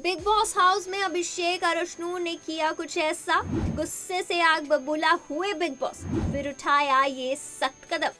Big boss house में अभिषेक और अश्नू ने किया कुछ ऐसा, गुस्से से आग बबूला हुए बिग बॉस, फिर उठाया ये सख्त कदम।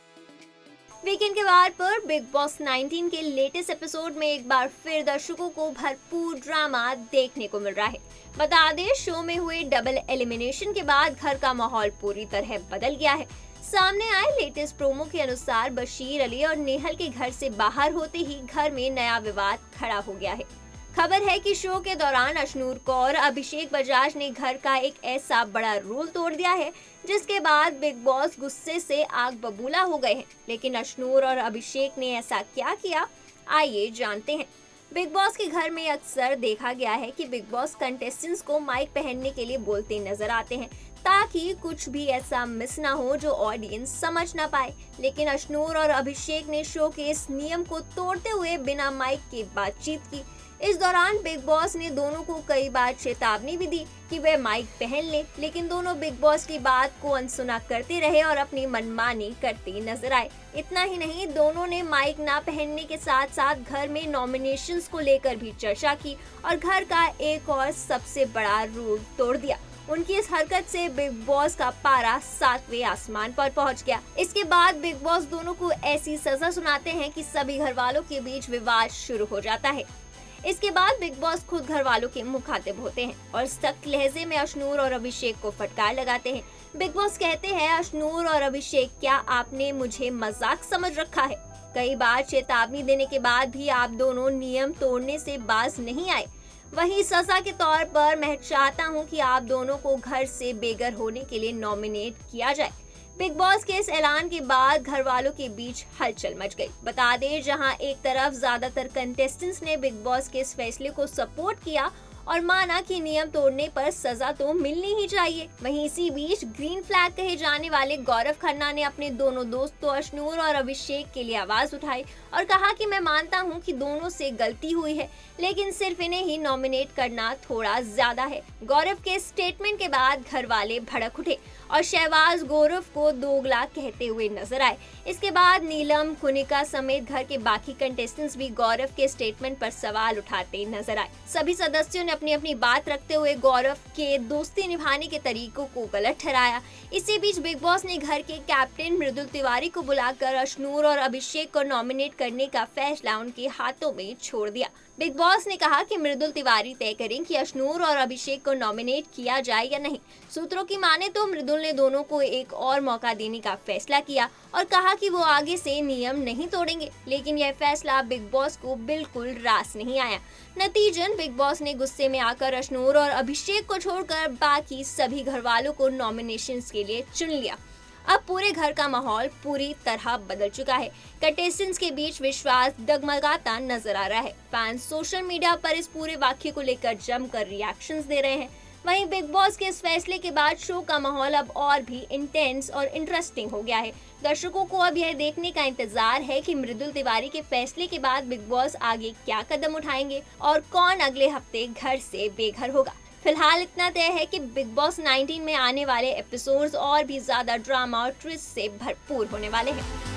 वीकेंड के वार पर बिग बॉस 19 के लेटेस्ट एपिसोड में एक बार फिर दर्शकों को भरपूर ड्रामा देखने को मिल रहा है। बता दें, शो में हुए डबल एलिमिनेशन के बाद घर का माहौल पूरी तरह बदल गया है। सामने आए लेटेस्ट प्रोमो के अनुसार बशीर अली और नेहल के घर से बाहर होते ही घर में नया विवाद खड़ा हो गया है। खबर है कि शो के दौरान अश्नूर कौर अभिषेक बजाज ने घर का एक ऐसा बड़ा रूल तोड़ दिया है जिसके बाद बिग बॉस गुस्से से आग बबूला हो गए हैं। लेकिन अश्नूर और अभिषेक ने ऐसा क्या किया, आइए जानते हैं। बिग बॉस के घर में अक्सर देखा गया है कि बिग बॉस कंटेस्टेंट्स को माइक पहनने के लिए बोलते नजर आते हैं ताकि कुछ भी ऐसा मिस ना हो जो ऑडियंस समझ ना पाए। लेकिन अश्नूर और अभिषेक ने शो के इस नियम को तोड़ते हुए बिना माइक के बातचीत की। इस दौरान बिग बॉस ने दोनों को कई बार चेतावनी भी दी कि वे माइक पहन लें, लेकिन दोनों बिग बॉस की बात को अनसुना करते रहे और अपनी मनमानी करते नजर आए। इतना ही नहीं, दोनों ने माइक ना पहनने के साथ साथ घर में नॉमिनेशंस को लेकर भी चर्चा की और घर का एक और सबसे बड़ा रूल तोड़ दिया। उनकी इस हरकत से बिग बॉस का पारा 7वें आसमान पर पहुंच गया। इसके बाद बिग बॉस दोनों को ऐसी सजा सुनाते हैं कि सभी घर वालों के बीच विवाद शुरू हो जाता है। इसके बाद बिग बॉस खुद घर वालों के मुखातिब होते हैं और सख्त लहजे में अश्नूर और अभिषेक को फटकार लगाते हैं। बिग बॉस कहते हैं, अश्नूर और अभिषेक, क्या आपने मुझे मजाक समझ रखा है? कई बार चेतावनी देने के बाद भी आप दोनों नियम तोड़ने से बाज नहीं आए। वहीं सजा के तौर पर मैं चाहता हूं कि आप दोनों को घर से बेघर होने के लिए नॉमिनेट किया जाए। बिग बॉस के इस ऐलान के बाद घर वालों के बीच हलचल मच गई। बता दें, जहां एक तरफ ज्यादातर कंटेस्टेंट्स ने बिग बॉस के इस फैसले को सपोर्ट किया और माना कि नियम तोड़ने पर सजा तो मिलनी ही चाहिए, वहीं इसी बीच ग्रीन फ्लैग कहे जाने वाले गौरव खन्ना ने अपने दोनों दोस्तों अश्नूर और अभिषेक के लिए आवाज उठाई और कहा कि मैं मानता हूं कि दोनों से गलती हुई है, लेकिन सिर्फ इन्हें ही नॉमिनेट करना थोड़ा ज्यादा है। गौरव के स्टेटमेंट के बाद घर वाले भड़क उठे और शहबाज गौरव को दोगला कहते हुए नजर आए। इसके बाद नीलम, कुनिका समेत घर के बाकी कंटेस्टेंट्स भी गौरव के स्टेटमेंट पर सवाल उठाते नजर आए। सभी सदस्यों ने अपनी अपनी बात रखते हुए गौरव के दोस्ती निभाने के तरीकों को गलत ठहराया। इसी बीच बिग बॉस ने घर के कैप्टन मृदुल तिवारी को बुलाकर अश्नूर और अभिषेक को नॉमिनेट करने का फैसला उनके हाथों में छोड़ दिया। बिग बॉस ने कहा कि मृदुल तिवारी तय करें कि अश्नूर और अभिषेक को नॉमिनेट किया जाए या नहीं। सूत्रों की माने तो मृदुल ने दोनों को एक और मौका देने का फैसला किया और कहा कि वो आगे से नियम नहीं तोड़ेंगे, लेकिन यह फैसला बिग बॉस को बिल्कुल रास नहीं आया। नतीजन बिग बॉस ने गुस्से में आकर अश्नूर और अभिषेक को छोड़कर बाकी सभी घर वालों को नॉमिनेशंस के लिए चुन लिया। अब पूरे घर का माहौल पूरी तरह बदल चुका है। कंटेस्टेंट्स के बीच विश्वास डगमगाता नजर आ रहा है। फैंस सोशल मीडिया पर इस पूरे वाक्य को लेकर जमकर रिएक्शंस दे रहे हैं। वहीं बिग बॉस के इस फैसले के बाद शो का माहौल अब और भी इंटेंस और इंटरेस्टिंग हो गया है। दर्शकों को अब यह देखने का इंतजार है कि मृदुल तिवारी के फैसले के बाद बिग बॉस आगे क्या कदम उठाएंगे और कौन अगले हफ्ते घर से बेघर होगा। फिलहाल इतना तय है कि बिग बॉस 19 में आने वाले एपिसोड्स और भी ज्यादा ड्रामा और ट्विस्ट से भरपूर होने वाले हैं।